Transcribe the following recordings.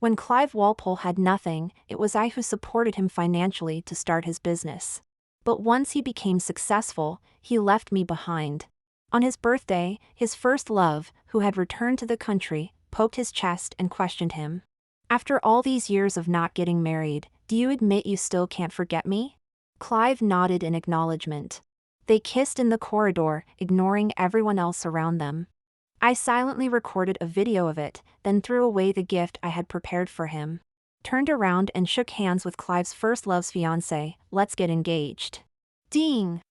When Clive Walpole had nothing, it was I who supported him financially to start his business. But once he became successful, he left me behind. On his birthday, his first love, who had returned to the country, poked his chest and questioned him. "After all these years of not getting married, do you admit you still can't forget me?" Clive nodded in acknowledgement. They kissed in the corridor, ignoring everyone else around them. I silently recorded a video of it, then threw away the gift I had prepared for him. Turned around and shook hands with Clive's first love's fiancé. "Let's get engaged." Ding!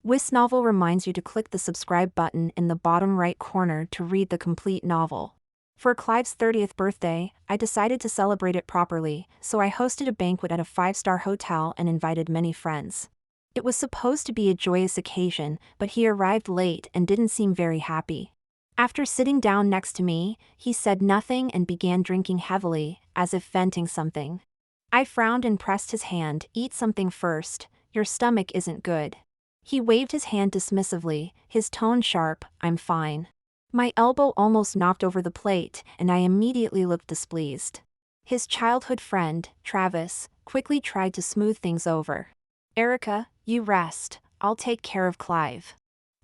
This novel reminds you to click the subscribe button in the bottom right corner to read the complete novel. For Clive's 30th birthday, I decided to celebrate it properly, so I hosted a banquet at a 5-star hotel and invited many friends. It was supposed to be a joyous occasion, but he arrived late and didn't seem very happy. After sitting down next to me, he said nothing and began drinking heavily, as if venting something. I frowned and pressed his hand. "Eat something first, your stomach isn't good." He waved his hand dismissively, his tone sharp. "I'm fine." My elbow almost knocked over the plate, and I immediately looked displeased. His childhood friend, Travis, quickly tried to smooth things over. "Erica, you rest, I'll take care of Clive."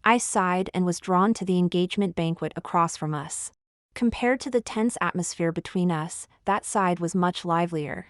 I sighed and was drawn to the engagement banquet across from us. Compared to the tense atmosphere between us, that side was much livelier.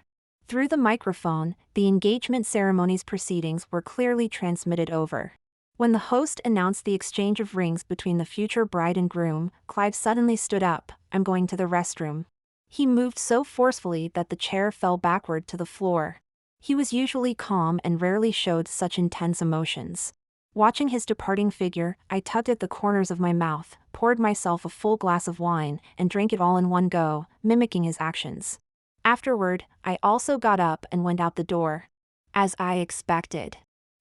Through the microphone, the engagement ceremony's proceedings were clearly transmitted over. When the host announced the exchange of rings between the future bride and groom, Clive suddenly stood up. "I'm going to the restroom." He moved so forcefully that the chair fell backward to the floor. He was usually calm and rarely showed such intense emotions. Watching his departing figure, I tugged at the corners of my mouth, poured myself a full glass of wine, and drank it all in one go, mimicking his actions. Afterward, I also got up and went out the door. As I expected.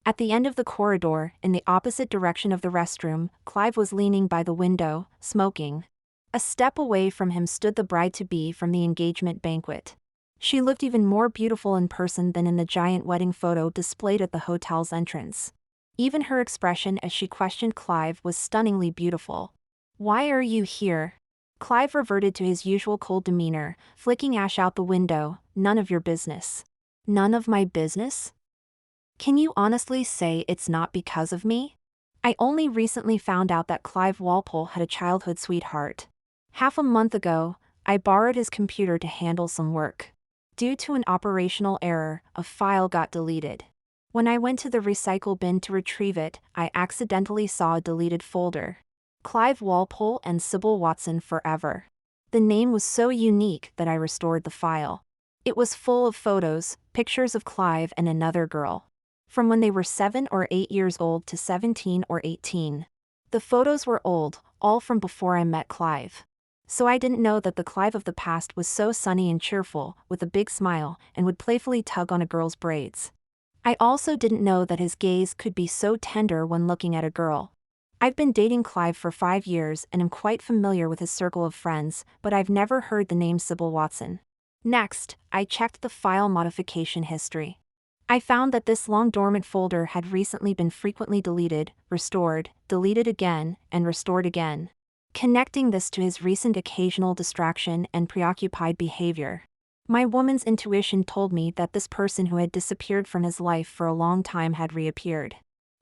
At the end of the corridor, in the opposite direction of the restroom, Clive was leaning by the window, smoking. A step away from him stood the bride-to-be from the engagement banquet. She looked even more beautiful in person than in the giant wedding photo displayed at the hotel's entrance. Even her expression as she questioned Clive was stunningly beautiful. "Why are you here?" Clive reverted to his usual cold demeanor, flicking ash out the window. "None of your business." "None of my business?" "Can you honestly say it's not because of me?" I only recently found out that Clive Walpole had a childhood sweetheart. Half a month ago, I borrowed his computer to handle some work. Due to an operational error, a file got deleted. When I went to the recycle bin to retrieve it, I accidentally saw a deleted folder. Clive Walpole and Sybil Watson Forever. The name was so unique that I restored the file. It was full of photos, pictures of Clive and another girl. From when they were 7 or 8 years old to 17 or 18. The photos were old, all from before I met Clive. So I didn't know that the Clive of the past was so sunny and cheerful, with a big smile, and would playfully tug on a girl's braids. I also didn't know that his gaze could be so tender when looking at a girl. I've been dating Clive for 5 years and am quite familiar with his circle of friends, but I've never heard the name Sybil Watson. Next, I checked the file modification history. I found that this long dormant folder had recently been frequently deleted, restored, deleted again, and restored again. Connecting this to his recent occasional distraction and preoccupied behavior. My woman's intuition told me that this person who had disappeared from his life for a long time had reappeared.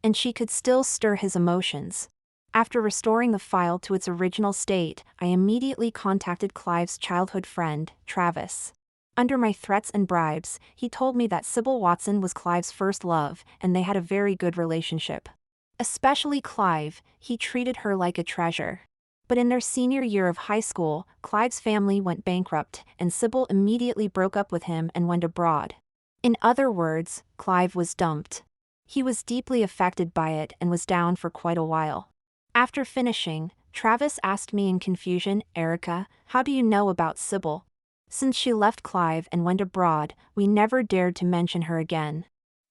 And she could still stir his emotions. After restoring the file to its original state, I immediately contacted Clive's childhood friend, Travis. Under my threats and bribes, he told me that Sybil Watson was Clive's first love, and they had a very good relationship. Especially Clive, he treated her like a treasure. But in their senior year of high school, Clive's family went bankrupt, and Sybil immediately broke up with him and went abroad. In other words, Clive was dumped. He was deeply affected by it and was down for quite a while. After finishing, Travis asked me in confusion, "Erica, how do you know about Sybil? Since she left Clive and went abroad, we never dared to mention her again."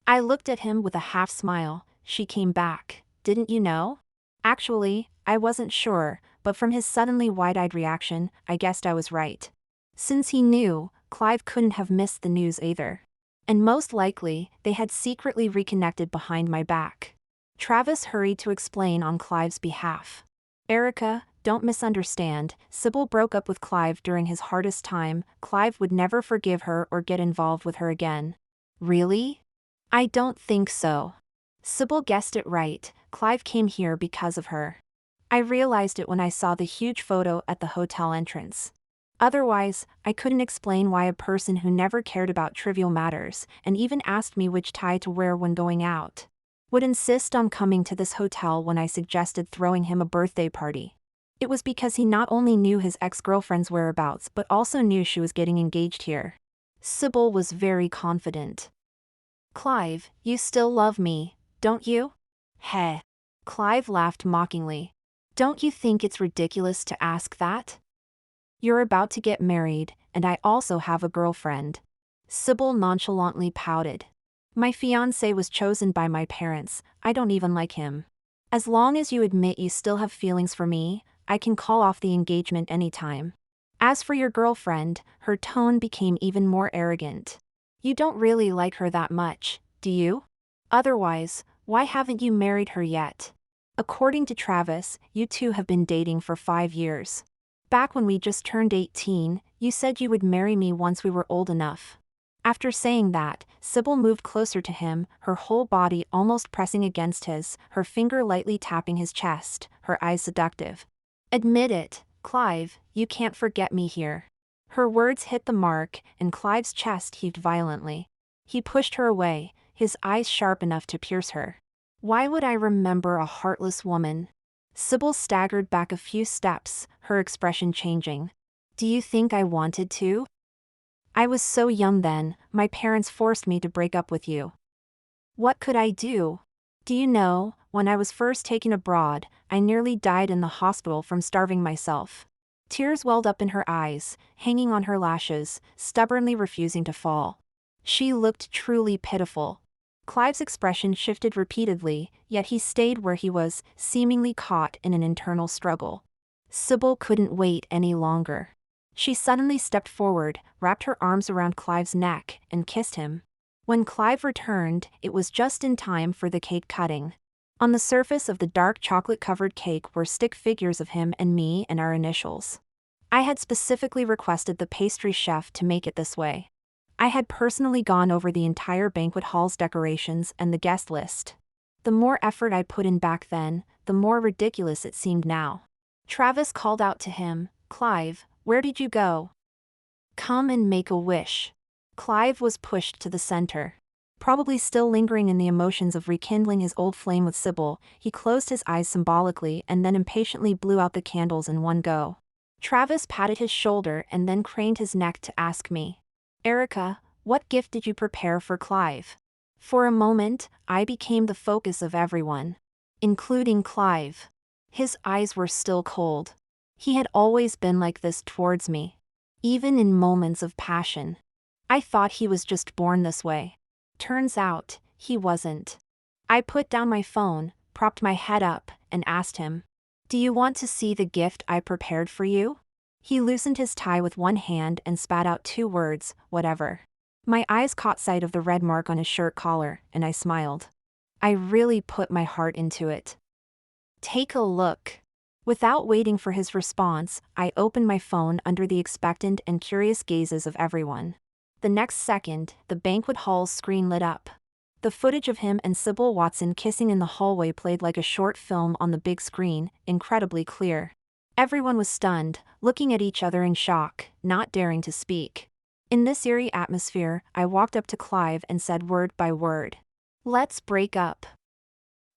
I looked at him with a half smile. "She came back, didn't you know?" Actually, I wasn't sure, but from his suddenly wide-eyed reaction, I guessed I was right. Since he knew, Clive couldn't have missed the news either. And most likely, they had secretly reconnected behind my back. Travis hurried to explain on Clive's behalf. "Erica, don't misunderstand. Sybil broke up with Clive during his hardest time. Clive would never forgive her or get involved with her again. Really? I don't think so. Sybil guessed it right. Clive came here because of her. I realized it when I saw the huge photo at the hotel entrance. Otherwise, I couldn't explain why a person who never cared about trivial matters, and even asked me which tie to wear when going out, would insist on coming to this hotel when I suggested throwing him a birthday party. It was because he not only knew his ex-girlfriend's whereabouts but also knew she was getting engaged here. Sybil was very confident. Clive, you still love me, don't you? Heh. Clive laughed mockingly. Don't you think it's ridiculous to ask that? You're about to get married, and I also have a girlfriend. Sybil nonchalantly pouted. My fiancé was chosen by my parents. I don't even like him. As long as you admit you still have feelings for me, I can call off the engagement anytime. As for your girlfriend, her tone became even more arrogant. You don't really like her that much, do you? Otherwise, why haven't you married her yet? According to Travis, you two have been dating for 5 years. Back when we just turned 18, you said you would marry me once we were old enough. After saying that, Sybil moved closer to him, her whole body almost pressing against his, her finger lightly tapping his chest, her eyes seductive. Admit it, Clive, you can't forget me here. Her words hit the mark, and Clive's chest heaved violently. He pushed her away, his eyes sharp enough to pierce her. Why would I remember a heartless woman? Sybil staggered back a few steps, her expression changing. Do you think I wanted to? I was so young then, my parents forced me to break up with you. What could I do? Do you know, when I was first taken abroad, I nearly died in the hospital from starving myself. Tears welled up in her eyes, hanging on her lashes, stubbornly refusing to fall. She looked truly pitiful. Clive's expression shifted repeatedly, yet he stayed where he was, seemingly caught in an internal struggle. Sybil couldn't wait any longer. She suddenly stepped forward, wrapped her arms around Clive's neck, and kissed him. When Clive returned, it was just in time for the cake cutting. On the surface of the dark chocolate-covered cake were stick figures of him and me and our initials. I had specifically requested the pastry chef to make it this way. I had personally gone over the entire banquet hall's decorations and the guest list. The more effort I put in back then, the more ridiculous it seemed now. Travis called out to him, "Clive, where did you go? Come and make a wish." Clive was pushed to the center. Probably still lingering in the emotions of rekindling his old flame with Sybil, he closed his eyes symbolically and then impatiently blew out the candles in one go. Travis patted his shoulder and then craned his neck to ask me, "Erica, what gift did you prepare for Clive?" For a moment, I became the focus of everyone, including Clive. His eyes were still cold. He had always been like this towards me, even in moments of passion. I thought he was just born this way. Turns out, he wasn't. I put down my phone, propped my head up, and asked him, "Do you want to see the gift I prepared for you?" He loosened his tie with one hand and spat out 2 words, "Whatever." My eyes caught sight of the red mark on his shirt collar, and I smiled. I really put my heart into it. Take a look. Without waiting for his response, I opened my phone under the expectant and curious gazes of everyone. The next second, the banquet hall's screen lit up. The footage of him and Sybil Watson kissing in the hallway played like a short film on the big screen, incredibly clear. Everyone was stunned, looking at each other in shock, not daring to speak. In this eerie atmosphere, I walked up to Clive and said word by word, "Let's break up.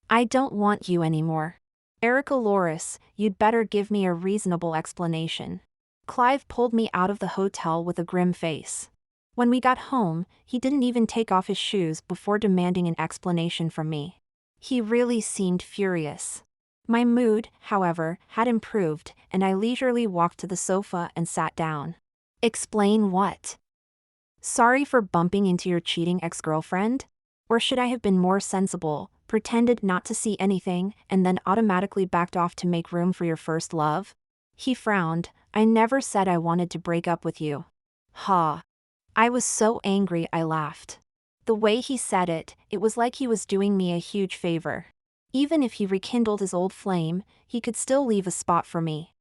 I don't want you anymore. Erica Loris, you'd better give me a reasonable explanation." Clive pulled me out of the hotel with a grim face. When we got home, he didn't even take off his shoes before demanding an explanation from me. He really seemed furious. My mood, however, had improved, and I leisurely walked to the sofa and sat down. Explain what? Sorry for bumping into your cheating ex-girlfriend? Or should I have been more sensible, pretended not to see anything, and then automatically backed off to make room for your first love? He frowned. I never said I wanted to break up with you. Ha. I was so angry I laughed. The way he said it, it was like he was doing me a huge favor. Even if he rekindled his old flame, he could still leave a spot for me.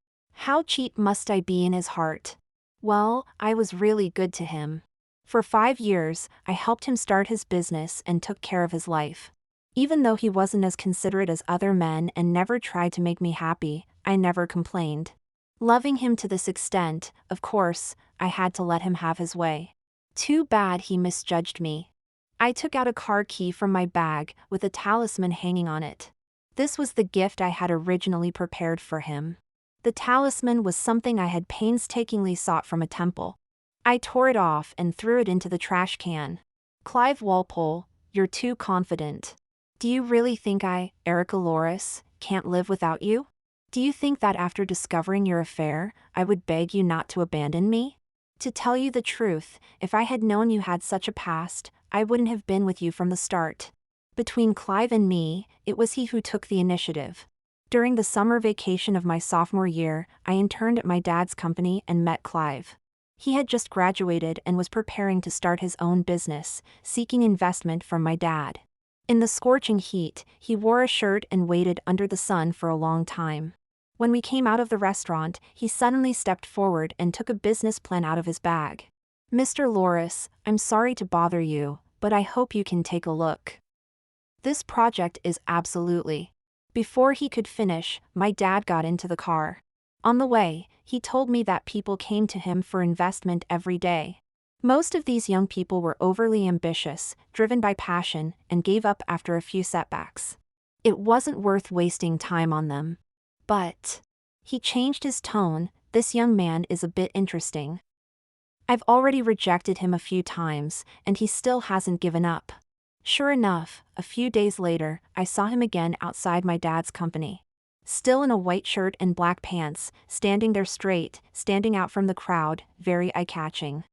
How cheap must I be in his heart? Well, I was really good to him. For 5 years, I helped him start his business and took care of his life. Even though he wasn't as considerate as other men and never tried to make me happy, I never complained. Loving him to this extent, of course, I had to let him have his way. Too bad he misjudged me. I took out a car key from my bag with a talisman hanging on it. This was the gift I had originally prepared for him. The talisman was something I had painstakingly sought from a temple. I tore it off and threw it into the trash can. Clive Walpole, you're too confident. Do you really think I, Erica Loris, can't live without you? Do you think that after discovering your affair, I would beg you not to abandon me? To tell you the truth, if I had known you had such a past, I wouldn't have been with you from the start. Between Clive and me, it was he who took the initiative. During the summer vacation of my sophomore year, I interned at my dad's company and met Clive. He had just graduated and was preparing to start his own business, seeking investment from my dad. In the scorching heat, he wore a shirt and waited under the sun for a long time. When we came out of the restaurant, he suddenly stepped forward and took a business plan out of his bag. "Mr. Loris, I'm sorry to bother you, but I hope you can take a look. This project is absolutely..." Before he could finish, my dad got into the car. On the way, he told me that people came to him for investment every day. Most of these young people were overly ambitious, driven by passion, and gave up after a few setbacks. It wasn't worth wasting time on them. But he changed his tone. "This young man is a bit interesting. I've already rejected him a few times, and he still hasn't given up." Sure enough, a few days later, I saw him again outside my dad's company. Still in a white shirt and black pants, standing there straight, standing out from the crowd, very eye-catching.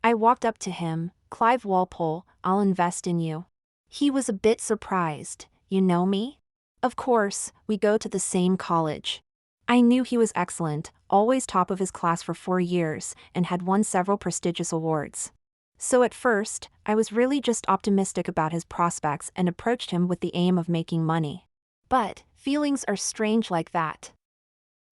I walked up to him. "Clive Walpole, I'll invest in you." He was a bit surprised. "You know me?" "Of course, we go to the same college." I knew he was excellent, always top of his class for 4 years, and had won several prestigious awards. So at first, I was really just optimistic about his prospects and approached him with the aim of making money. But feelings are strange like that.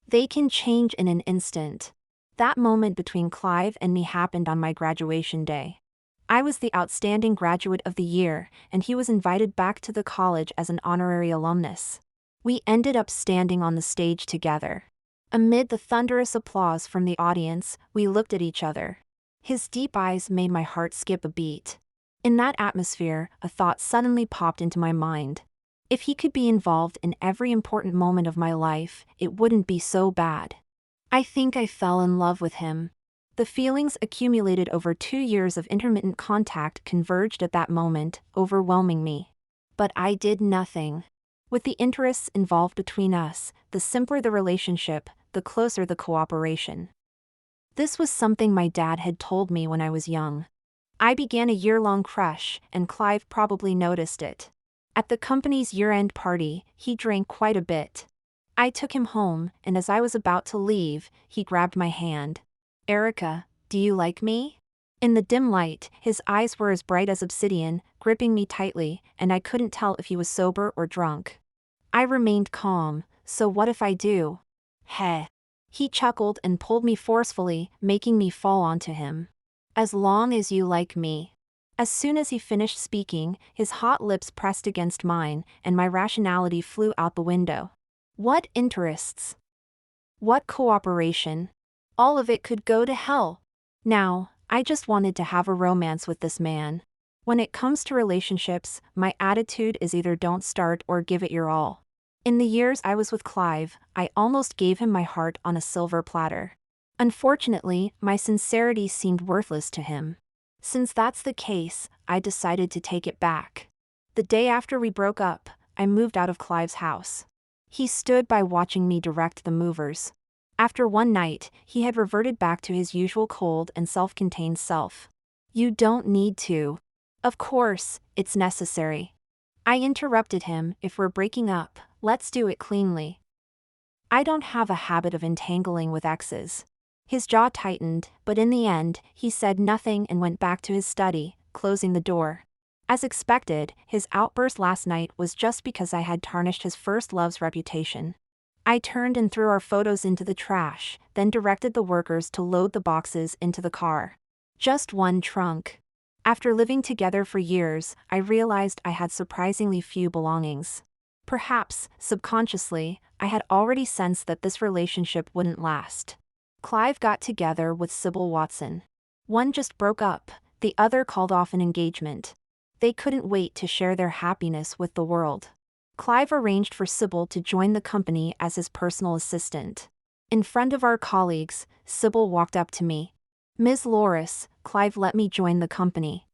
They can change in an instant. That moment between Clive and me happened on my graduation day. I was the outstanding graduate of the year, and he was invited back to the college as an honorary alumnus. We ended up standing on the stage together. Amid the thunderous applause from the audience, we looked at each other. His deep eyes made my heart skip a beat. In that atmosphere, a thought suddenly popped into my mind. If he could be involved in every important moment of my life, it wouldn't be so bad. I think I fell in love with him. The feelings accumulated over 2 years of intermittent contact converged at that moment, overwhelming me. But I did nothing. With the interests involved between us, the simpler the relationship, the closer the cooperation. This was something my dad had told me when I was young. I began a year-long crush, and Clive probably noticed it. At the company's year-end party, he drank quite a bit. I took him home, and as I was about to leave, he grabbed my hand. "Erica, do you like me?" In the dim light, his eyes were as bright as obsidian, gripping me tightly, and I couldn't tell if he was sober or drunk. I remained calm. "So what if I do?" "Heh." He chuckled and pulled me forcefully, making me fall onto him. "As long as you like me." As soon as he finished speaking, his hot lips pressed against mine, and my rationality flew out the window. What interests? What cooperation? All of it could go to hell. Now, I just wanted to have a romance with this man. When it comes to relationships, my attitude is either don't start or give it your all. In the years I was with Clive, I almost gave him my heart on a silver platter. Unfortunately, my sincerity seemed worthless to him. Since that's the case, I decided to take it back. The day after we broke up, I moved out of Clive's house. He stood by watching me direct the movers. After one night, he had reverted back to his usual cold and self-contained self. "You don't need to." "Of course, it's necessary." I interrupted him. "If we're breaking up, let's do it cleanly. I don't have a habit of entangling with exes." His jaw tightened, but in the end, he said nothing and went back to his study, closing the door. As expected, his outburst last night was just because I had tarnished his first love's reputation. I turned and threw our photos into the trash, then directed the workers to load the boxes into the car. Just one trunk. After living together for years, I realized I had surprisingly few belongings. Perhaps, subconsciously, I had already sensed that this relationship wouldn't last. Clive got together with Sybil Watson. One just broke up, the other called off an engagement. They couldn't wait to share their happiness with the world. Clive arranged for Sybil to join the company as his personal assistant. In front of our colleagues, Sybil walked up to me. "Ms. Loris, Clive let me join the company.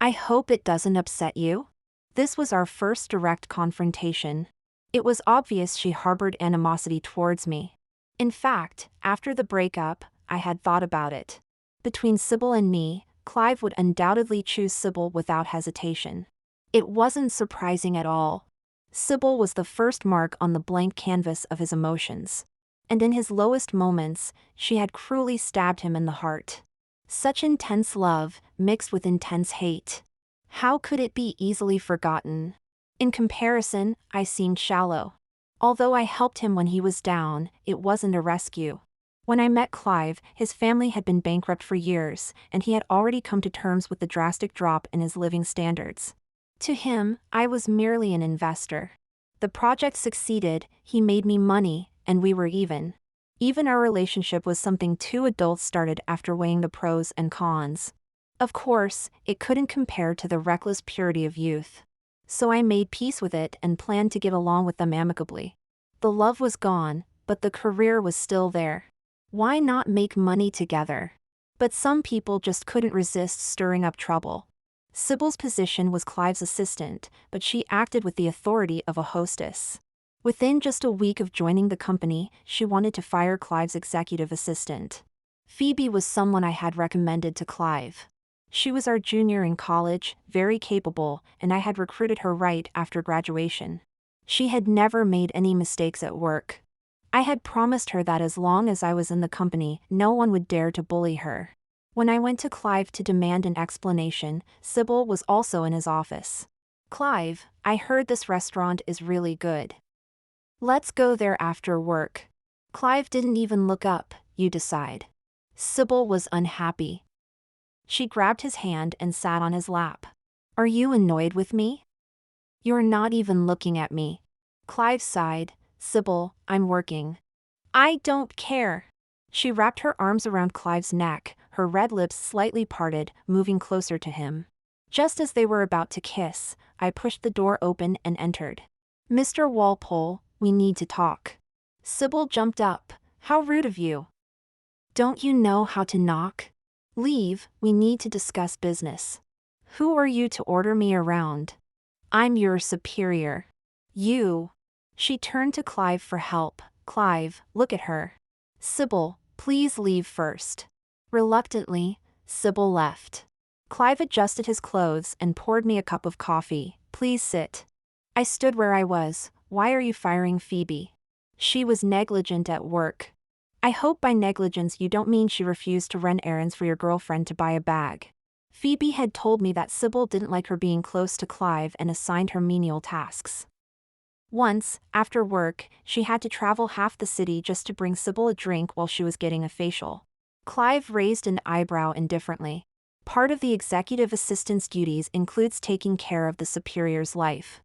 I hope it doesn't upset you?" This was our first direct confrontation. It was obvious she harbored animosity towards me. In fact, after the breakup, I had thought about it. Between Sybil and me, Clive would undoubtedly choose Sybil without hesitation. It wasn't surprising at all. Sybil was the first mark on the blank canvas of his emotions. And in his lowest moments, she had cruelly stabbed him in the heart. Such intense love, mixed with intense hate. How could it be easily forgotten? In comparison, I seemed shallow. Although I helped him when he was down, it wasn't a rescue. When I met Clive, his family had been bankrupt for years, and he had already come to terms with the drastic drop in his living standards. To him, I was merely an investor. The project succeeded, he made me money, and we were even. Even our relationship was something two adults started after weighing the pros and cons. Of course, it couldn't compare to the reckless purity of youth. So I made peace with it and planned to get along with them amicably. The love was gone, but the career was still there. Why not make money together? But some people just couldn't resist stirring up trouble. Sybil's position was Clive's assistant, but she acted with the authority of a hostess. Within just a week of joining the company, she wanted to fire Clive's executive assistant. Phoebe was someone I had recommended to Clive. She was our junior in college, very capable, and I had recruited her right after graduation. She had never made any mistakes at work. I had promised her that as long as I was in the company, no one would dare to bully her. When I went to Clive to demand an explanation, Sybil was also in his office. "Clive, I heard this restaurant is really good. Let's go there after work." Clive didn't even look up, "You decide." Sybil was unhappy. She grabbed his hand and sat on his lap. "Are you annoyed with me? You're not even looking at me." Clive sighed. "Sybil, I'm working." "I don't care." She wrapped her arms around Clive's neck, her red lips slightly parted, moving closer to him. Just as they were about to kiss, I pushed the door open and entered. "Mr. Walpole, we need to talk." Sybil jumped up. "How rude of you. Don't you know how to knock? Leave, we need to discuss business." "Who are you to order me around? I'm your superior." "You." She turned to Clive for help. "Clive, look at her." "Sybil, please leave first." Reluctantly, Sybil left. Clive adjusted his clothes and poured me a cup of coffee. "Please sit." I stood where I was. "Why are you firing Phoebe? She was negligent at work." "I hope by negligence you don't mean she refused to run errands for your girlfriend to buy a bag." Phoebe had told me that Sybil didn't like her being close to Clive and assigned her menial tasks. Once, after work, she had to travel half the city just to bring Sybil a drink while she was getting a facial. Clive raised an eyebrow indifferently. Part of the executive assistant's duties includes taking care of the superior's life.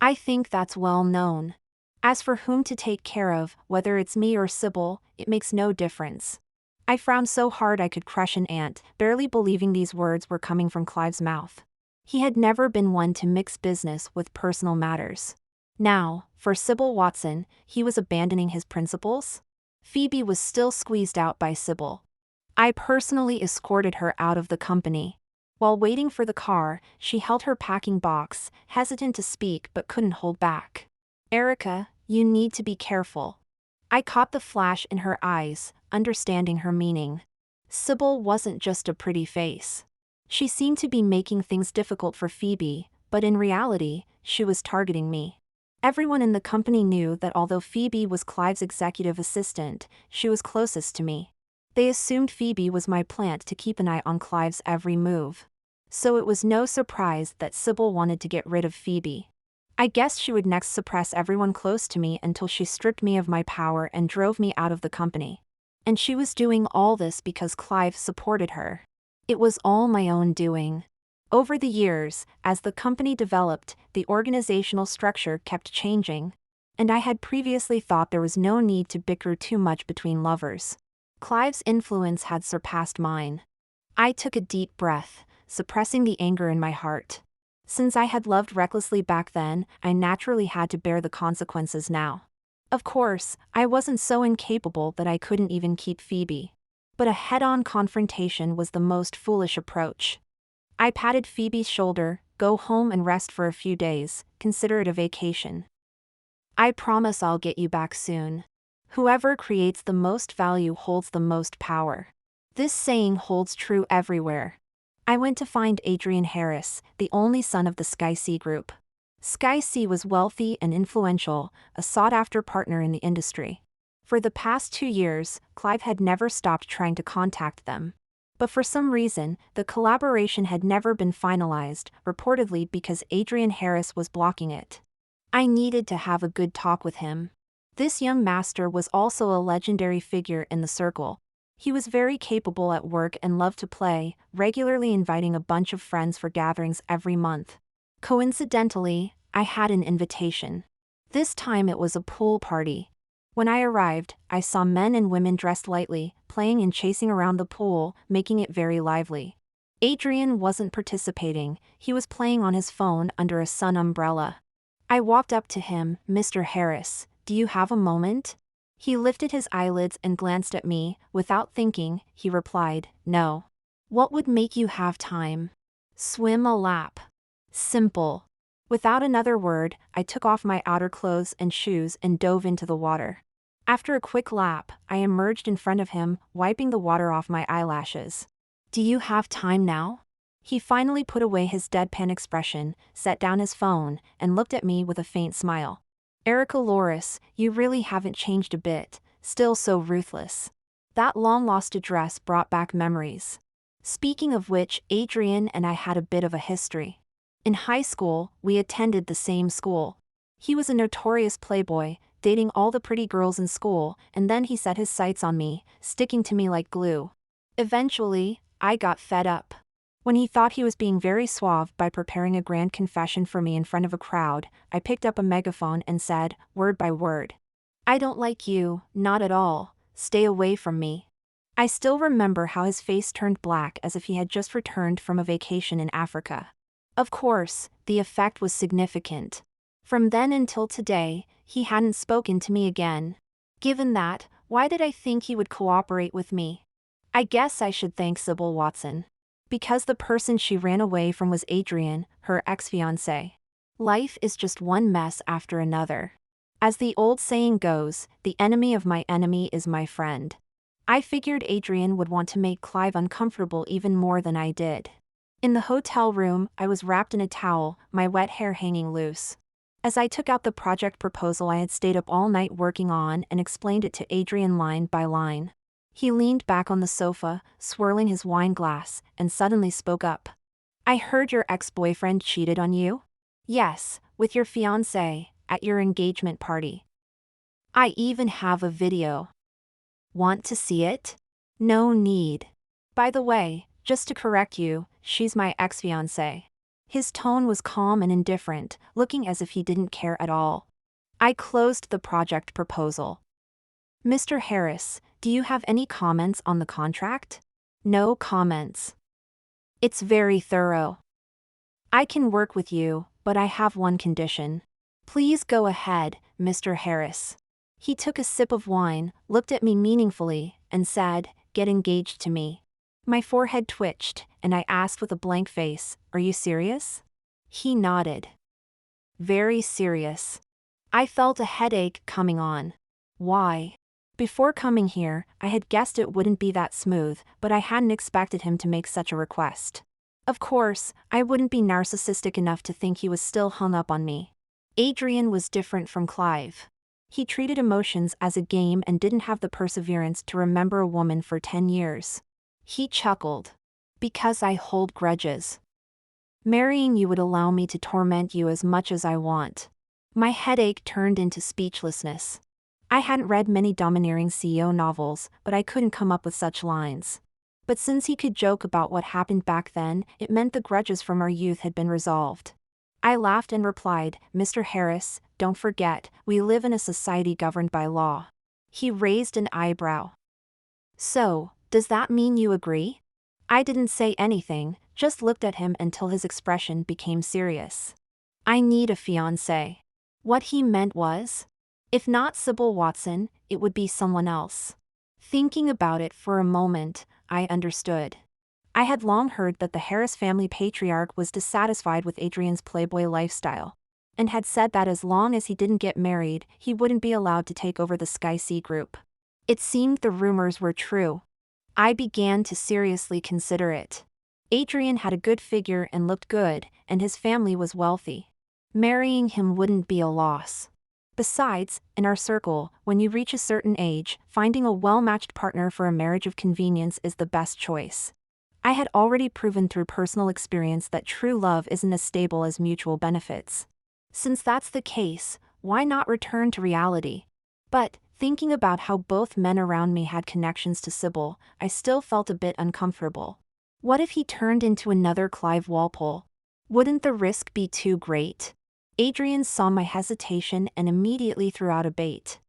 I think that's well known. As for whom to take care of, whether it's me or Sybil, it makes no difference. I frowned so hard I could crush an ant, barely believing these words were coming from Clive's mouth. He had never been one to mix business with personal matters. Now, for Sybil Watson, he was abandoning his principles? Phoebe was still squeezed out by Sybil. I personally escorted her out of the company. While waiting for the car, she held her packing box, hesitant to speak but couldn't hold back. "Erica, you need to be careful." I caught the flash in her eyes, understanding her meaning. Sybil wasn't just a pretty face. She seemed to be making things difficult for Phoebe, but in reality, she was targeting me. Everyone in the company knew that although Phoebe was Clive's executive assistant, she was closest to me. They assumed Phoebe was my plant to keep an eye on Clive's every move. So it was no surprise that Sybil wanted to get rid of Phoebe. I guess she would next suppress everyone close to me until she stripped me of my power and drove me out of the company. And she was doing all this because Clive supported her. It was all my own doing. Over the years, as the company developed, the organizational structure kept changing. And I had previously thought there was no need to bicker too much between lovers. Clive's influence had surpassed mine. I took a deep breath, suppressing the anger in my heart. Since I had loved recklessly back then, I naturally had to bear the consequences now. Of course, I wasn't so incapable that I couldn't even keep Phoebe. But a head-on confrontation was the most foolish approach. I patted Phoebe's shoulder. Go home and rest for a few days, consider it a vacation. I promise I'll get you back soon. Whoever creates the most value holds the most power. This saying holds true everywhere. I went to find Adrian Harris, the only son of the Sky C Group. Sky C was wealthy and influential, a sought-after partner in the industry. For the past 2 years, Clive had never stopped trying to contact them. But for some reason, the collaboration had never been finalized, reportedly because Adrian Harris was blocking it. I needed to have a good talk with him. This young master was also a legendary figure in the circle. He was very capable at work and loved to play, regularly inviting a bunch of friends for gatherings every month. Coincidentally, I had an invitation. This time it was a pool party. When I arrived, I saw men and women dressed lightly, playing and chasing around the pool, making it very lively. Adrian wasn't participating, he was playing on his phone under a sun umbrella. I walked up to him. Mr. Harris, do you have a moment? He lifted his eyelids and glanced at me. Without thinking, he replied, no. What would make you have time? Swim a lap. Simple. Without another word, I took off my outer clothes and shoes and dove into the water. After a quick lap, I emerged in front of him, wiping the water off my eyelashes. Do you have time now? He finally put away his deadpan expression, set down his phone, and looked at me with a faint smile. Erica Loris, you really haven't changed a bit, still so ruthless. That long-lost address brought back memories. Speaking of which, Adrian and I had a bit of a history. In high school, we attended the same school. He was a notorious playboy, dating all the pretty girls in school, and then he set his sights on me, sticking to me like glue. Eventually, I got fed up. When he thought he was being very suave by preparing a grand confession for me in front of a crowd, I picked up a megaphone and said, word by word, I don't like you, not at all, stay away from me. I still remember how his face turned black as if he had just returned from a vacation in Africa. Of course, the effect was significant. From then until today, he hadn't spoken to me again. Given that, why did I think he would cooperate with me? I guess I should thank Sybil Watson. Because the person she ran away from was Adrian, her ex-fiancé. Life is just one mess after another. As the old saying goes, the enemy of my enemy is my friend. I figured Adrian would want to make Clive uncomfortable even more than I did. In the hotel room, I was wrapped in a towel, my wet hair hanging loose. As I took out the project proposal I had stayed up all night working on and explained it to Adrian line by line. He leaned back on the sofa, swirling his wine glass, and suddenly spoke up. I heard your ex-boyfriend cheated on you? Yes, with your fiancé, at your engagement party. I even have a video. Want to see it? No need. By the way, just to correct you, she's my ex-fiancé. His tone was calm and indifferent, looking as if he didn't care at all. I closed the project proposal. Mr. Harris, do you have any comments on the contract? No comments. It's very thorough. I can work with you, but I have one condition. Please go ahead, Mr. Harris. He took a sip of wine, looked at me meaningfully, and said, get engaged to me. My forehead twitched, and I asked with a blank face, are you serious? He nodded. Very serious. I felt a headache coming on. Why? Before coming here, I had guessed it wouldn't be that smooth, but I hadn't expected him to make such a request. Of course, I wouldn't be narcissistic enough to think he was still hung up on me. Adrian was different from Clive. He treated emotions as a game and didn't have the perseverance to remember a woman for 10 years. He chuckled. Because I hold grudges. Marrying you would allow me to torment you as much as I want. My headache turned into speechlessness. I hadn't read many domineering CEO novels, but I couldn't come up with such lines. But since he could joke about what happened back then, it meant the grudges from our youth had been resolved. I laughed and replied, "Mr. Harris, don't forget, we live in a society governed by law." He raised an eyebrow. "So, does that mean you agree?" I didn't say anything, just looked at him until his expression became serious. "I need a fiancé." What he meant was, if not Sybil Watson, it would be someone else. Thinking about it for a moment, I understood. I had long heard that the Harris family patriarch was dissatisfied with Adrian's playboy lifestyle, and had said that as long as he didn't get married, he wouldn't be allowed to take over the Sky Sea Group. It seemed the rumors were true. I began to seriously consider it. Adrian had a good figure and looked good, and his family was wealthy. Marrying him wouldn't be a loss. Besides, in our circle, when you reach a certain age, finding a well-matched partner for a marriage of convenience is the best choice. I had already proven through personal experience that true love isn't as stable as mutual benefits. Since that's the case, why not return to reality? But, thinking about how both men around me had connections to Sybil, I still felt a bit uncomfortable. What if he turned into another Clive Walpole? Wouldn't the risk be too great? Adrian saw my hesitation and immediately threw out a bait.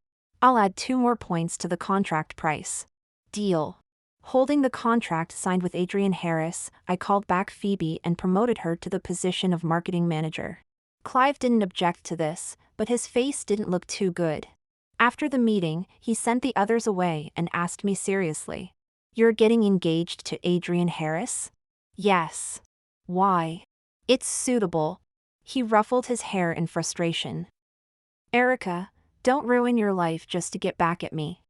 "I'll add 2 more points to the contract price." Deal. Holding the contract signed with Adrian Harris, I called back Phoebe and promoted her to the position of marketing manager. Clive didn't object to this, but his face didn't look too good. After the meeting, he sent the others away and asked me seriously, "You're getting engaged to Adrian Harris?" "Yes." "Why?" "It's suitable." He ruffled his hair in frustration. "Erica, don't ruin your life just to get back at me."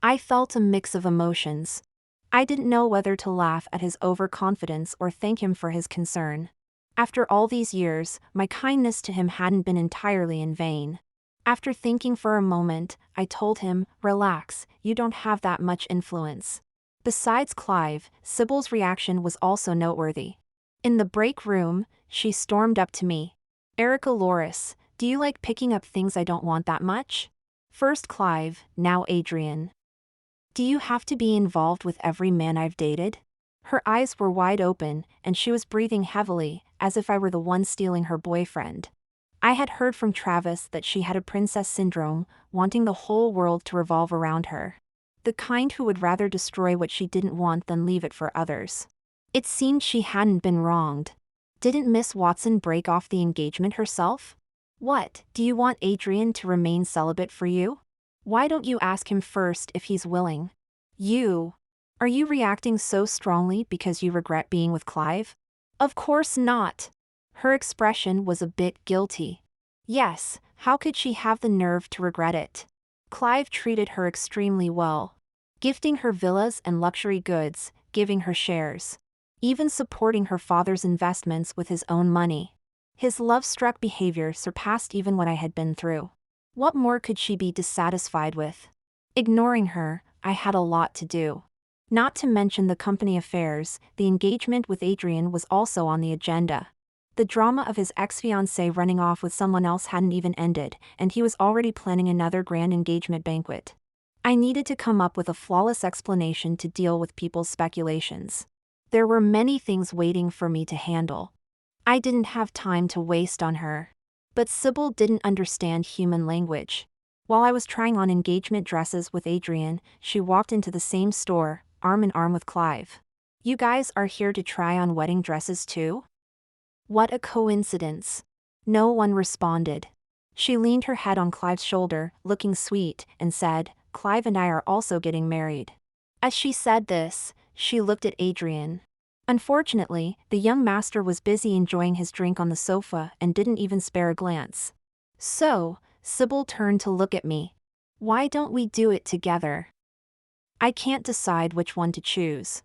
I felt a mix of emotions. I didn't know whether to laugh at his overconfidence or thank him for his concern. After all these years, my kindness to him hadn't been entirely in vain. After thinking for a moment, I told him, "Relax, you don't have that much influence." Besides Clive, Sybil's reaction was also noteworthy. In the break room, she stormed up to me. "Erica Loris, do you like picking up things I don't want that much?" First Clive, now Adrian. "Do you have to be involved with every man I've dated?" Her eyes were wide open, and she was breathing heavily, as if I were the one stealing her boyfriend. I had heard from Travis that she had a princess syndrome, wanting the whole world to revolve around her. The kind who would rather destroy what she didn't want than leave it for others. It seemed she hadn't been wronged. Didn't Miss Watson break off the engagement herself? What, do you want Adrian to remain celibate for you? Why don't you ask him first if he's willing? Are you reacting so strongly because you regret being with Clive? Of course not. Her expression was a bit guilty. Yes, how could she have the nerve to regret it? Clive treated her extremely well. Gifting her villas and luxury goods, giving her shares. Even supporting her father's investments with his own money. His love-struck behavior surpassed even what I had been through. What more could she be dissatisfied with? Ignoring her, I had a lot to do. Not to mention the company affairs, the engagement with Adrian was also on the agenda. The drama of his ex-fiancée running off with someone else hadn't even ended, and he was already planning another grand engagement banquet. I needed to come up with a flawless explanation to deal with people's speculations. There were many things waiting for me to handle. I didn't have time to waste on her. But Sybil didn't understand human language. While I was trying on engagement dresses with Adrian, she walked into the same store, arm in arm with Clive. "You guys are here to try on wedding dresses too?" What a coincidence. No one responded. She leaned her head on Clive's shoulder, looking sweet, and said, "Clive and I are also getting married." As she said this, she looked at Adrian. Unfortunately, the young master was busy enjoying his drink on the sofa and didn't even spare a glance. So, Sybil turned to look at me. "Why don't we do it together?" I can't decide which one to choose.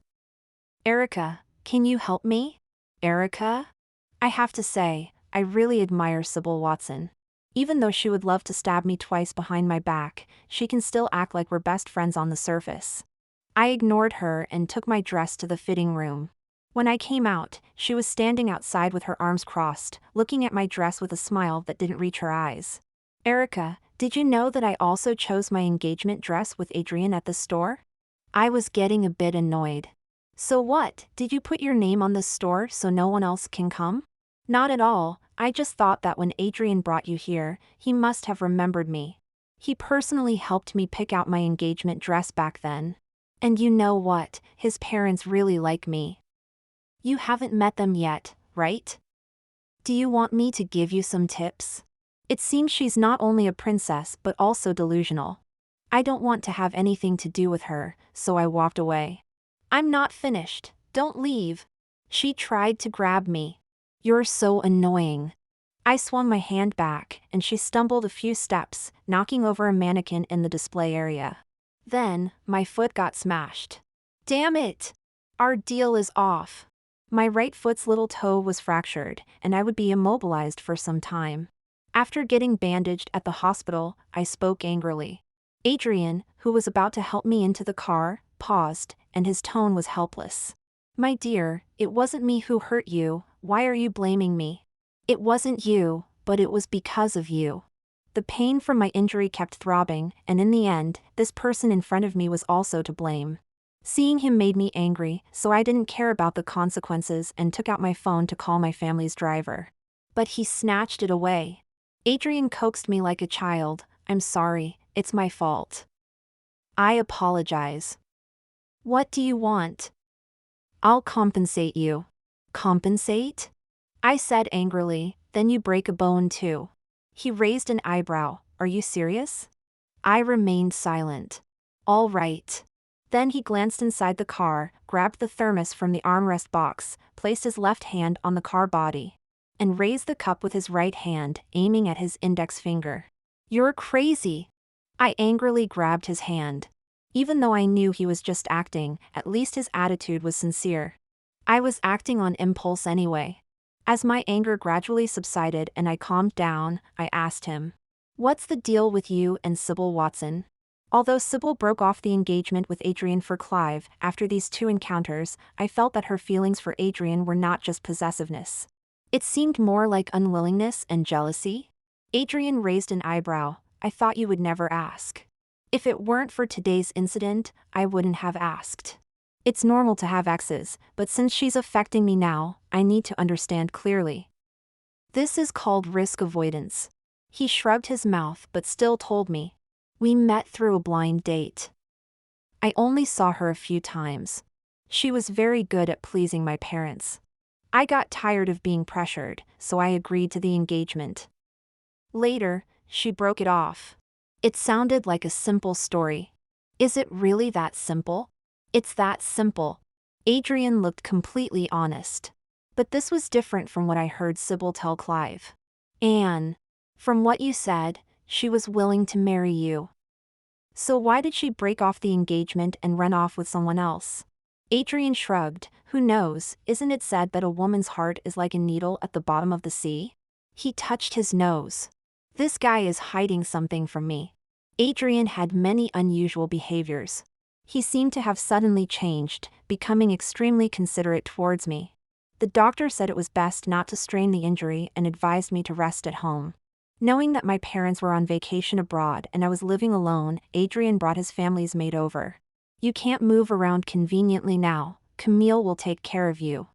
"Erica, can you help me?" "Erica?" I have to say, I really admire Sybil Watson. Even though she would love to stab me twice behind my back, she can still act like we're best friends on the surface. I ignored her and took my dress to the fitting room. When I came out, she was standing outside with her arms crossed, looking at my dress with a smile that didn't reach her eyes. "Erica, did you know that I also chose my engagement dress with Adrian at the store?" I was getting a bit annoyed. "So what, did you put your name on the store so no one else can come?" "Not at all, I just thought that when Adrian brought you here, he must have remembered me. He personally helped me pick out my engagement dress back then. And you know what, his parents really like me." "You haven't met them yet, right? Do you want me to give you some tips?" It seems she's not only a princess but also delusional. I don't want to have anything to do with her, so I walked away. "I'm not finished, don't leave." She tried to grab me. "You're so annoying." I swung my hand back, and she stumbled a few steps, knocking over a mannequin in the display area. Then, my foot got smashed. "Damn it! Our deal is off." My right foot's little toe was fractured, and I would be immobilized for some time. After getting bandaged at the hospital, I spoke angrily. Adrian, who was about to help me into the car, paused, and his tone was helpless. "My dear, it wasn't me who hurt you, why are you blaming me?" "It wasn't you, but it was because of you." The pain from my injury kept throbbing, and in the end, this person in front of me was also to blame. Seeing him made me angry, so I didn't care about the consequences and took out my phone to call my family's driver. But he snatched it away. Adrian coaxed me like a child. "I'm sorry, it's my fault." "I apologize." "What do you want?" "I'll compensate you." "Compensate?" I said angrily, "then you break a bone too." He raised an eyebrow. "Are you serious?" I remained silent. "All right." Then he glanced inside the car, grabbed the thermos from the armrest box, placed his left hand on the car body, and raised the cup with his right hand, aiming at his index finger. "You're crazy." I angrily grabbed his hand. Even though I knew he was just acting, at least his attitude was sincere. I was acting on impulse anyway. As my anger gradually subsided and I calmed down, I asked him, "What's the deal with you and Sybil Watson?" Although Sybil broke off the engagement with Adrian for Clive, after these two encounters, I felt that her feelings for Adrian were not just possessiveness. It seemed more like unwillingness and jealousy. Adrian raised an eyebrow. "I thought you would never ask." "If it weren't for today's incident, I wouldn't have asked. It's normal to have exes, but since she's affecting me now, I need to understand clearly. This is called risk avoidance." He shrugged his mouth but still told me. "We met through a blind date. I only saw her a few times. She was very good at pleasing my parents. I got tired of being pressured, so I agreed to the engagement. Later, she broke it off." It sounded like a simple story. Is it really that simple? It's that simple. Adrian looked completely honest. But this was different from what I heard Sybil tell Clive. "Anne, from what you said, she was willing to marry you. So why did she break off the engagement and run off with someone else?" Adrian shrugged. "Who knows, isn't it said that a woman's heart is like a needle at the bottom of the sea?" He touched his nose. This guy is hiding something from me. Adrian had many unusual behaviors. He seemed to have suddenly changed, becoming extremely considerate towards me. The doctor said it was best not to strain the injury and advised me to rest at home. Knowing that my parents were on vacation abroad and I was living alone, Adrian brought his family's maid over. "You can't move around conveniently now, Camille will take care of you."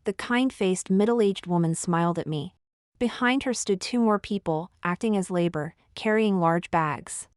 The kind-faced middle-aged woman smiled at me. Behind her stood two more people, acting as labor, carrying large bags.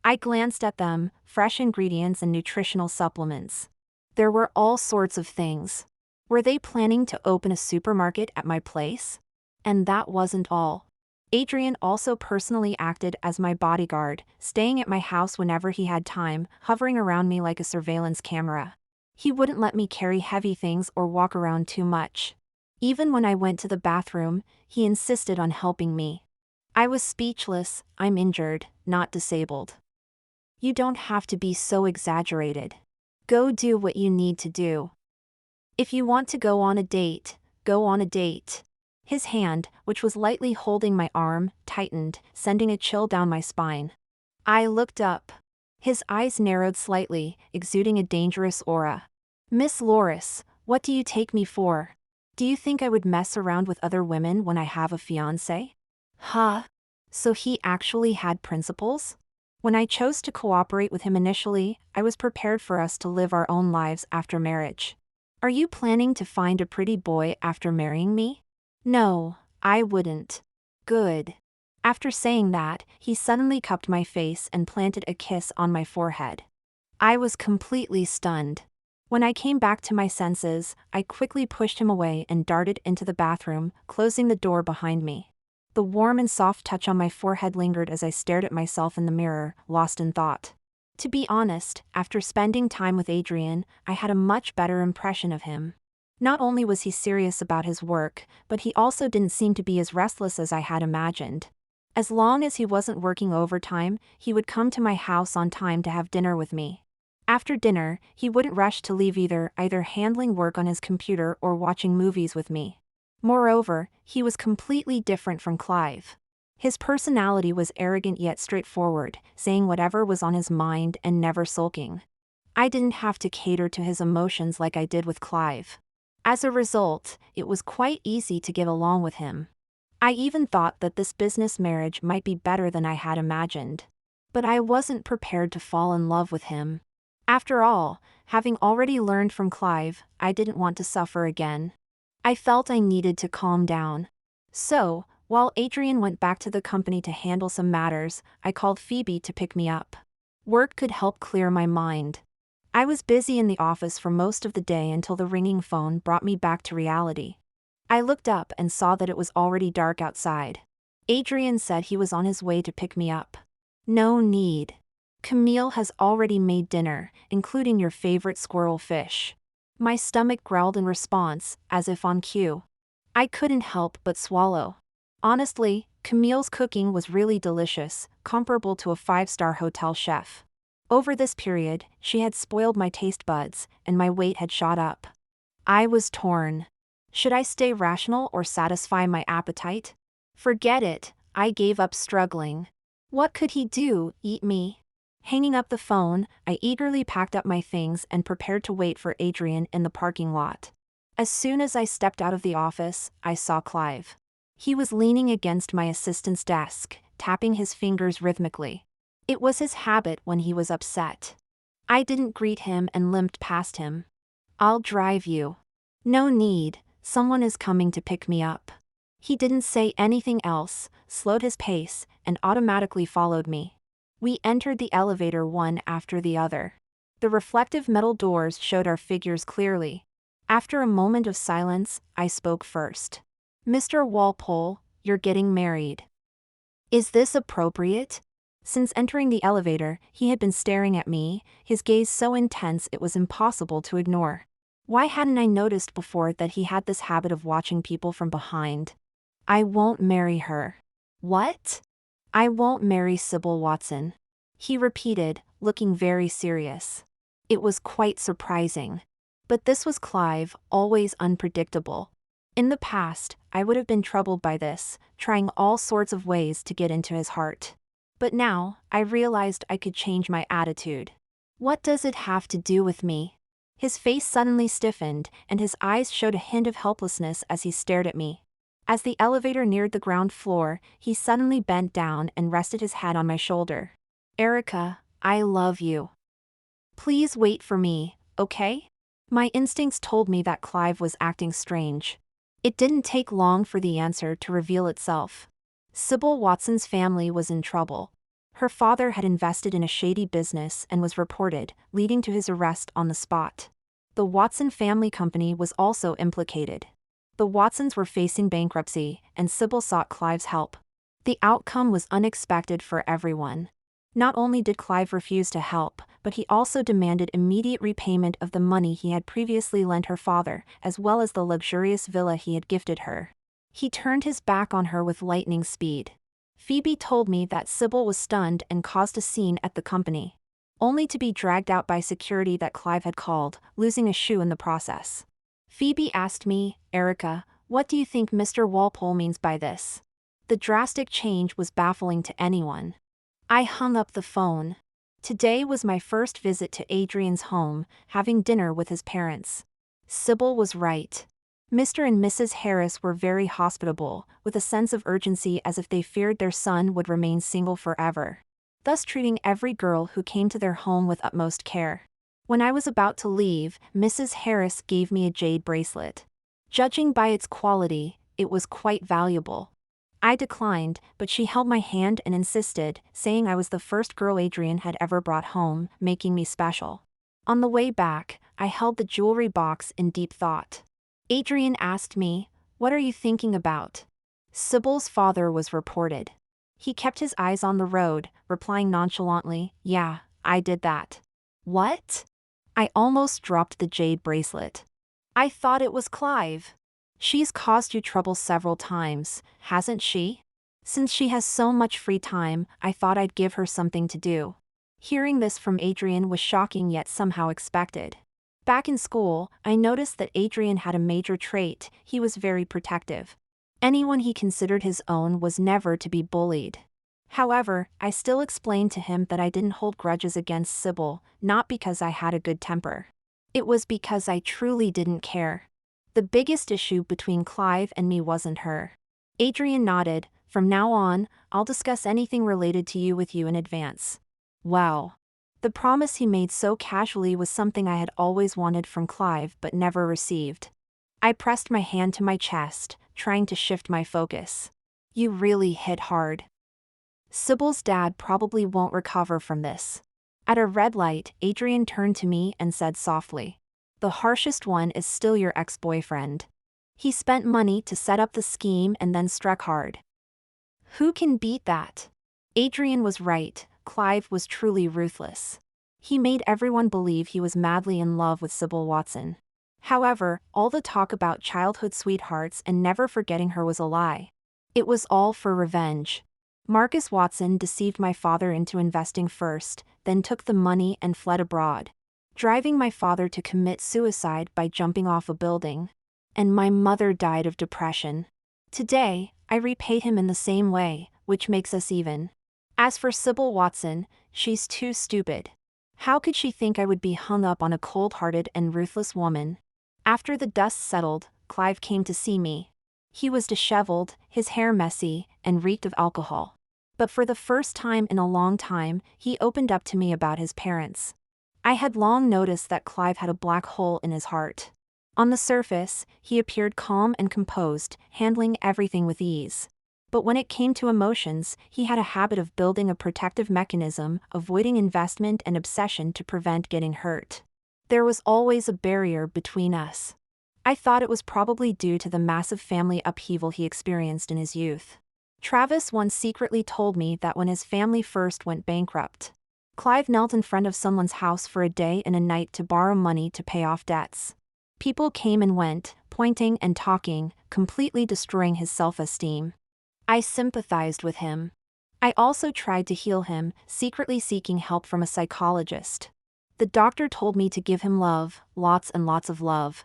I glanced at them, fresh ingredients and nutritional supplements. There were all sorts of things. Were they planning to open a supermarket at my place? And that wasn't all. Adrian also personally acted as my bodyguard, staying at my house whenever he had time, hovering around me like a surveillance camera. He wouldn't let me carry heavy things or walk around too much. Even when I went to the bathroom, he insisted on helping me. I was speechless. I'm injured, not disabled. You don't have to be so exaggerated. Go do what you need to do. If you want to go on a date, go on a date. His hand, which was lightly holding my arm, tightened, sending a chill down my spine. I looked up. His eyes narrowed slightly, exuding a dangerous aura. "Miss Loris, What do you take me for? Do you think I would mess around with other women when I have a fiancé? Huh? So he actually had principles? When I chose to cooperate with him initially, I was prepared for us to live our own lives after marriage. Are you planning to find a pretty boy after marrying me? No, I wouldn't. Good. After saying that, he suddenly cupped my face and planted a kiss on my forehead. I was completely stunned. When I came back to my senses, I quickly pushed him away and darted into the bathroom, closing the door behind me. The warm and soft touch on my forehead lingered as I stared at myself in the mirror, lost in thought. To be honest, after spending time with Adrian, I had a much better impression of him. Not only was he serious about his work, but he also didn't seem to be as restless as I had imagined. As long as he wasn't working overtime, he would come to my house on time to have dinner with me. After dinner, he wouldn't rush to leave either handling work on his computer or watching movies with me. Moreover, he was completely different from Clive. His personality was arrogant yet straightforward, saying whatever was on his mind and never sulking. I didn't have to cater to his emotions like I did with Clive. As a result, it was quite easy to get along with him. I even thought that this business marriage might be better than I had imagined. But I wasn't prepared to fall in love with him. After all, having already learned from Clive, I didn't want to suffer again. I felt I needed to calm down. So, while Adrian went back to the company to handle some matters, I called Phoebe to pick me up. Work could help clear my mind. I was busy in the office for most of the day until the ringing phone brought me back to reality. I looked up and saw that it was already dark outside. Adrian said he was on his way to pick me up. No need. Camille has already made dinner, including your favorite squirrel fish. My stomach growled in response, as if on cue. I couldn't help but swallow. Honestly, Camille's cooking was really delicious, comparable to a 5-star hotel chef. Over this period, she had spoiled my taste buds, and my weight had shot up. I was torn. Should I stay rational or satisfy my appetite? Forget it, I gave up struggling. What could he do, eat me? Hanging up the phone, I eagerly packed up my things and prepared to wait for Adrian in the parking lot. As soon as I stepped out of the office, I saw Clive. He was leaning against my assistant's desk, tapping his fingers rhythmically. It was his habit when he was upset. I didn't greet him and limped past him. I'll drive you. No need, someone is coming to pick me up. He didn't say anything else, slowed his pace, and automatically followed me. We entered the elevator one after the other. The reflective metal doors showed our figures clearly. After a moment of silence, I spoke first. Mr. Walpole, you're getting married. Is this appropriate? Since entering the elevator, he had been staring at me, his gaze so intense it was impossible to ignore. Why hadn't I noticed before that he had this habit of watching people from behind? I won't marry her. What? I won't marry Sybil Watson. He repeated, looking very serious. It was quite surprising. But this was Clive, always unpredictable. In the past, I would have been troubled by this, trying all sorts of ways to get into his heart. But now, I realized I could change my attitude. What does it have to do with me? His face suddenly stiffened, and his eyes showed a hint of helplessness as he stared at me. As the elevator neared the ground floor, he suddenly bent down and rested his head on my shoulder. Erica, I love you. Please wait for me, okay? My instincts told me that Clive was acting strange. It didn't take long for the answer to reveal itself. Sybil Watson's family was in trouble. Her father had invested in a shady business and was reported, leading to his arrest on the spot. The Watson family company was also implicated. The Watsons were facing bankruptcy, and Sybil sought Clive's help. The outcome was unexpected for everyone. Not only did Clive refuse to help, but he also demanded immediate repayment of the money he had previously lent her father, as well as the luxurious villa he had gifted her. He turned his back on her with lightning speed. Phoebe told me that Sybil was stunned and caused a scene at the company, only to be dragged out by security that Clive had called, losing a shoe in the process. Phoebe asked me, Erica, what do you think Mr. Walpole means by this? The drastic change was baffling to anyone. I hung up the phone. Today was my first visit to Adrian's home, having dinner with his parents. Sybil was right. Mr. and Mrs. Harris were very hospitable, with a sense of urgency as if they feared their son would remain single forever, thus treating every girl who came to their home with utmost care. When I was about to leave, Mrs. Harris gave me a jade bracelet. Judging by its quality, it was quite valuable. I declined, but she held my hand and insisted, saying I was the first girl Adrian had ever brought home, making me special. On the way back, I held the jewelry box in deep thought. Adrian asked me, "What are you thinking about?" Sybil's father was reported. He kept his eyes on the road, replying nonchalantly, "Yeah, I did that." What? I almost dropped the jade bracelet. I thought it was Clive. She's caused you trouble several times, hasn't she? Since she has so much free time, I thought I'd give her something to do. Hearing this from Adrian was shocking yet somehow expected. Back in school, I noticed that Adrian had a major trait: he was very protective. Anyone he considered his own was never to be bullied. However, I still explained to him that I didn't hold grudges against Sybil, not because I had a good temper. It was because I truly didn't care. The biggest issue between Clive and me wasn't her. Adrian nodded. "From now on, I'll discuss anything related to you with you in advance." Wow. The promise he made so casually was something I had always wanted from Clive but never received. I pressed my hand to my chest, trying to shift my focus. "You really hit hard. Sybil's dad probably won't recover from this." At a red light, Adrian turned to me and said softly, "The harshest one is still your ex-boyfriend. He spent money to set up the scheme and then struck hard." Who can beat that? Adrian was right. Clive was truly ruthless. He made everyone believe he was madly in love with Sybil Watson. However, all the talk about childhood sweethearts and never forgetting her was a lie. It was all for revenge. Marcus Watson deceived my father into investing first, then took the money and fled abroad, driving my father to commit suicide by jumping off a building. And my mother died of depression. Today, I repay him in the same way, which makes us even. As for Sybil Watson, she's too stupid. How could she think I would be hung up on a cold-hearted and ruthless woman? After the dust settled, Clive came to see me. He was disheveled, his hair messy, and reeked of alcohol. But for the first time in a long time, he opened up to me about his parents. I had long noticed that Clive had a black hole in his heart. On the surface, he appeared calm and composed, handling everything with ease. But when it came to emotions, he had a habit of building a protective mechanism, avoiding investment and obsession to prevent getting hurt. There was always a barrier between us. I thought it was probably due to the massive family upheaval he experienced in his youth. Travis once secretly told me that when his family first went bankrupt, Clive knelt in front of someone's house for a day and a night to borrow money to pay off debts. People came and went, pointing and talking, completely destroying his self-esteem. I sympathized with him. I also tried to heal him, secretly seeking help from a psychologist. The doctor told me to give him love, lots and lots of love.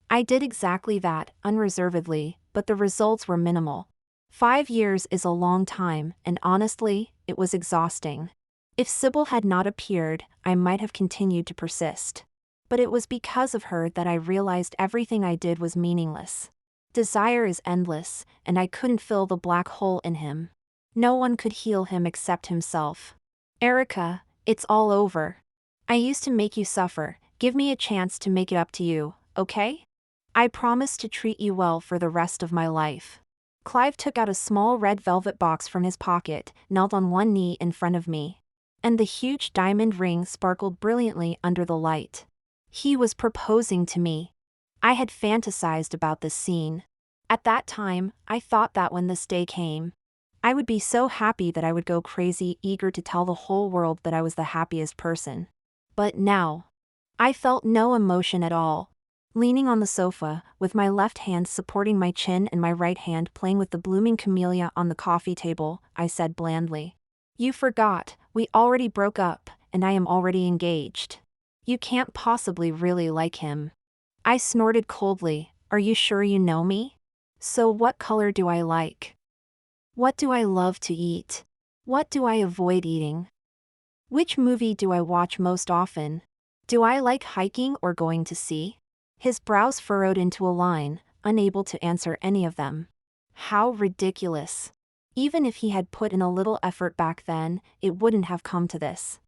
I did exactly that, unreservedly, but the results were minimal. 5 years is a long time, and honestly, it was exhausting. If Sybil had not appeared, I might have continued to persist. But it was because of her that I realized everything I did was meaningless. Desire is endless, and I couldn't fill the black hole in him. No one could heal him except himself. "Erica, it's all over. I used to make you suffer. Give me a chance to make it up to you, okay? I promise to treat you well for the rest of my life." Clive took out a small red velvet box from his pocket, knelt on one knee in front of me. And the huge diamond ring sparkled brilliantly under the light. He was proposing to me. I had fantasized about this scene. At that time, I thought that when this day came, I would be so happy that I would go crazy, eager to tell the whole world that I was the happiest person. But now, I felt no emotion at all. Leaning on the sofa, with my left hand supporting my chin and my right hand playing with the blooming camellia on the coffee table, I said blandly, "You forgot, we already broke up, and I am already engaged. You can't possibly really like him." I snorted coldly. "Are you sure you know me? So what color do I like? What do I love to eat? What do I avoid eating? Which movie do I watch most often? Do I like hiking or going to sea? His brows furrowed into a line, unable to answer any of them. How ridiculous. Even if he had put in a little effort back then, it wouldn't have come to this.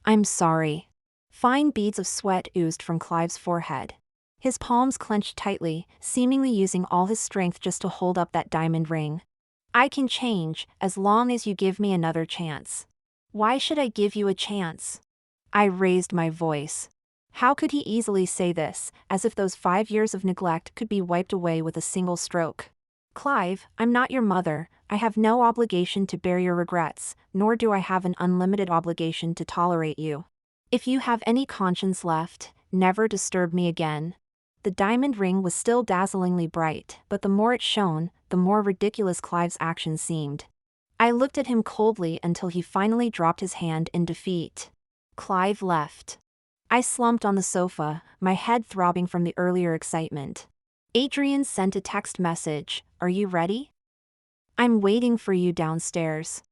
I'm sorry. Fine beads of sweat oozed from Clive's forehead. His palms clenched tightly, seemingly using all his strength just to hold up that diamond ring. I can change, as long as you give me another chance. Why should I give you a chance? I raised my voice. How could he easily say this, as if those 5 years of neglect could be wiped away with a single stroke? Clive, I'm not your mother. I have no obligation to bear your regrets, nor do I have an unlimited obligation to tolerate you. If you have any conscience left, never disturb me again. The diamond ring was still dazzlingly bright, but the more it shone, the more ridiculous Clive's actions seemed. I looked at him coldly until he finally dropped his hand in defeat. Clive left. I slumped on the sofa, my head throbbing from the earlier excitement. Adrian sent a text message, "Are you ready? I'm waiting for you downstairs."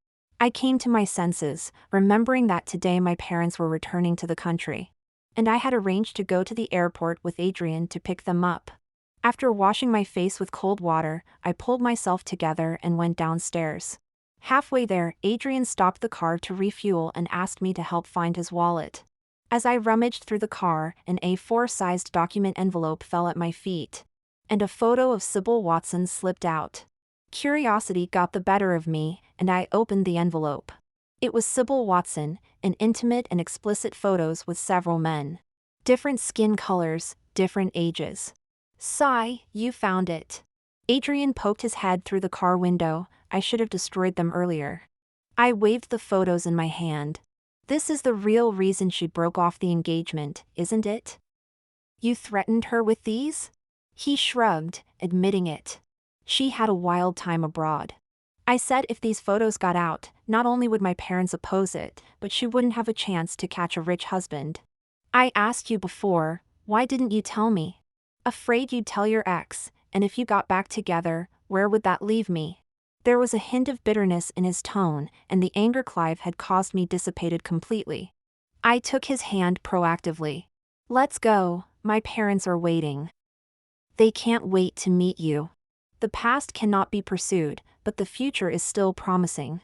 I came to my senses, remembering that today my parents were returning to the country. And I had arranged to go to the airport with Adrian to pick them up. After washing my face with cold water, I pulled myself together and went downstairs. Halfway there, Adrian stopped the car to refuel and asked me to help find his wallet. As I rummaged through the car, an A4-sized document envelope fell at my feet. And a photo of Sybil Watson slipped out. Curiosity got the better of me, and I opened the envelope. It was Sybil Watson, in intimate and explicit photos with several men. Different skin colors, different ages. Sigh, you found it. Adrian poked his head through the car window. I should have destroyed them earlier. I waved the photos in my hand. This is the real reason she broke off the engagement, isn't it? You threatened her with these? He shrugged, admitting it. She had a wild time abroad. I said if these photos got out, not only would my parents oppose it, but she wouldn't have a chance to catch a rich husband. I asked you before, why didn't you tell me? Afraid you'd tell your ex, and if you got back together, where would that leave me? There was a hint of bitterness in his tone, and the anger Clive had caused me dissipated completely. I took his hand proactively. Let's go, my parents are waiting. They can't wait to meet you. The past cannot be pursued, but the future is still promising.